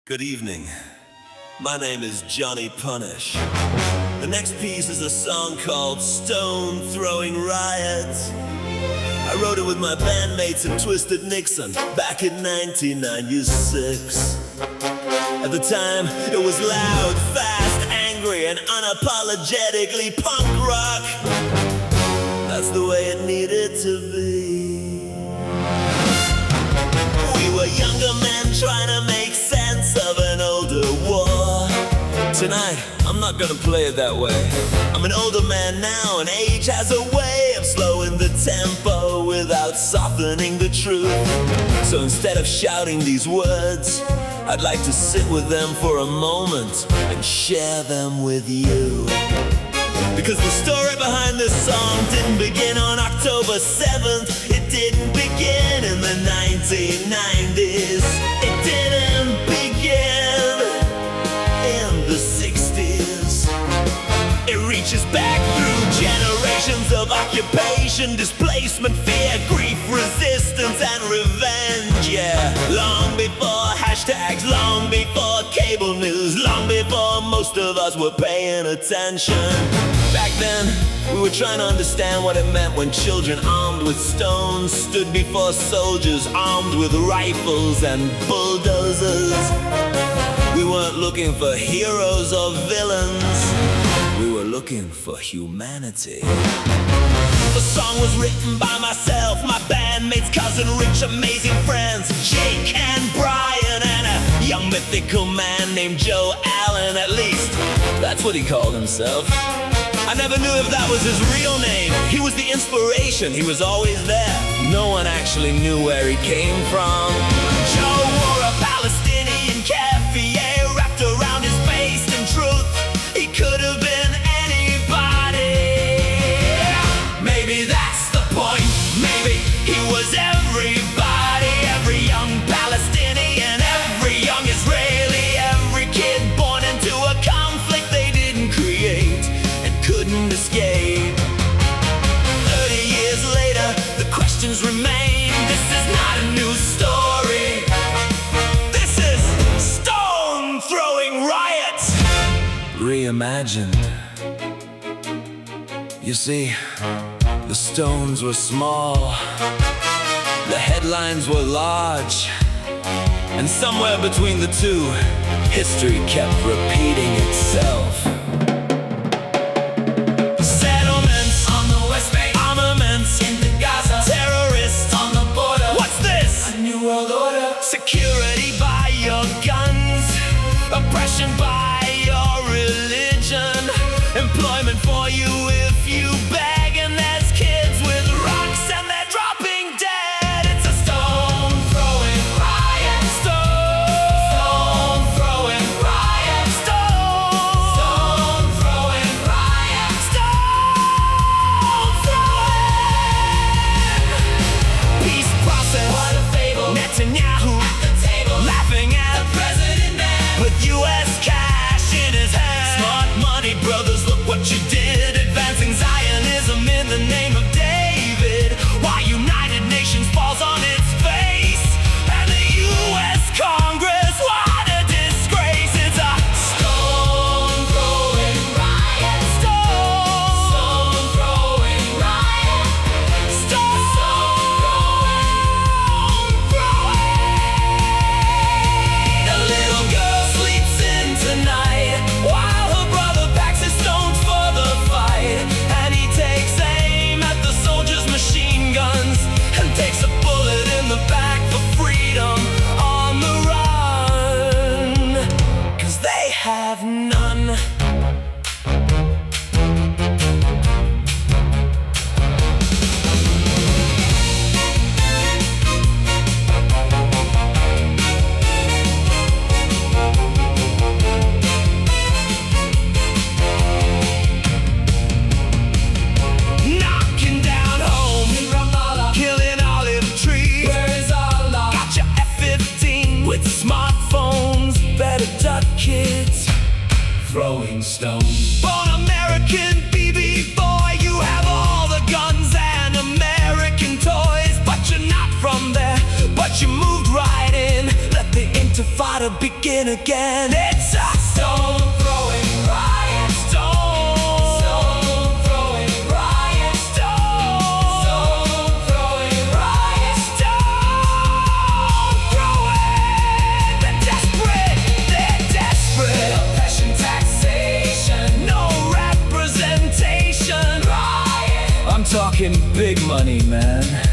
Good evening. My name is Johnnypunish. The next piece is a song called Throwing Riot. I wrote it with my bandmates in Twisted Nixon back in 1996. At the time, it was loud, fast, angry, and unapologetically punk rock. That's the way it needed to be. We were younger men trying to make sense of an older war. Tonight, I'm not gonna play it that way. I'm an older man now, and age has a way of slowing the tempo without softening the truth. So instead of shouting these words, I'd like to sit with them for a moment and share them with you. Because the story behind this song didn't begin on October 7th. It didn't begin in the 1990s. It didn't begin in the 60s. It reaches back through generations of occupation, displacement, fear, grief, resistance, and revenge. Yeah, long before hashtags, long before cable news, long before most of us were paying attention. Back then, we were trying to understand what it meant when children armed with stones stood before soldiers armed with rifles and bulldozers. We weren't looking for heroes or villains. We were looking for humanity. The song was written by myself, my bandmates, cousin Rich, amazing friends, Jake and Brian, and a young mythical man named Joe Allen. At least, that's what he called himself. I never knew if that was his real name. He was the inspiration, he was always there. No one actually knew where he came from. Joe wore a Palestinian keffiyeh wrapped around his face, and truth, he could have been anybody. Maybe that's the point, maybe he was everybody. Every young Palestinian, every young Israeli, every kid born into a conflict they didn't create and couldn't escape. 30 years later, the questions remain. This is not a new story. This is Stone Throwing Riot, reimagined. You see, the stones were small, the headlines were large, and somewhere between the two, history kept repeating itself. Settlements on the West Bank, armaments in the Gaza, terrorists on the border. What's this? A new world order. Security by your guns, oppression by your religion, employment for you if you beg, and there's kids with rocks and they're dropping dead. It's a stone throwing riot. Stone throwing riot. Stone throwing riot. Stone throwing. Peace process. What a fable. Netanyahu at the table, laughing at the president man with US cash in his hand. Smart money, brothers, look what you did. Advancing Zionism in the name of David, while United Nations falls on its face, and the US Congress, what a disgrace. It's a stone throwing riot. Stone throwing riot. Stone throwing. The little girl sleeps in tonight while her brother packs his stones for the fight, and he takes aim at the soldiers' machine guns and takes a bullet in the back for freedom on the run, 'cause they have none. Knocking down homes in Ramallah, killing olive trees. Where is Allah? Got your F-15 with smartphones. Better duck, kids. Throwing stones. Born American BB boy, you have all the guns and American toys, but you're not from there. But you moved right in. Let the Intifada wanna begin again. It's a stone throwing riot. Stone throwing riot. Stone throwing riot. Stone throwing. They're desperate. They're desperate. Oppression, taxation, no representation. Riot. I'm talking big money, man.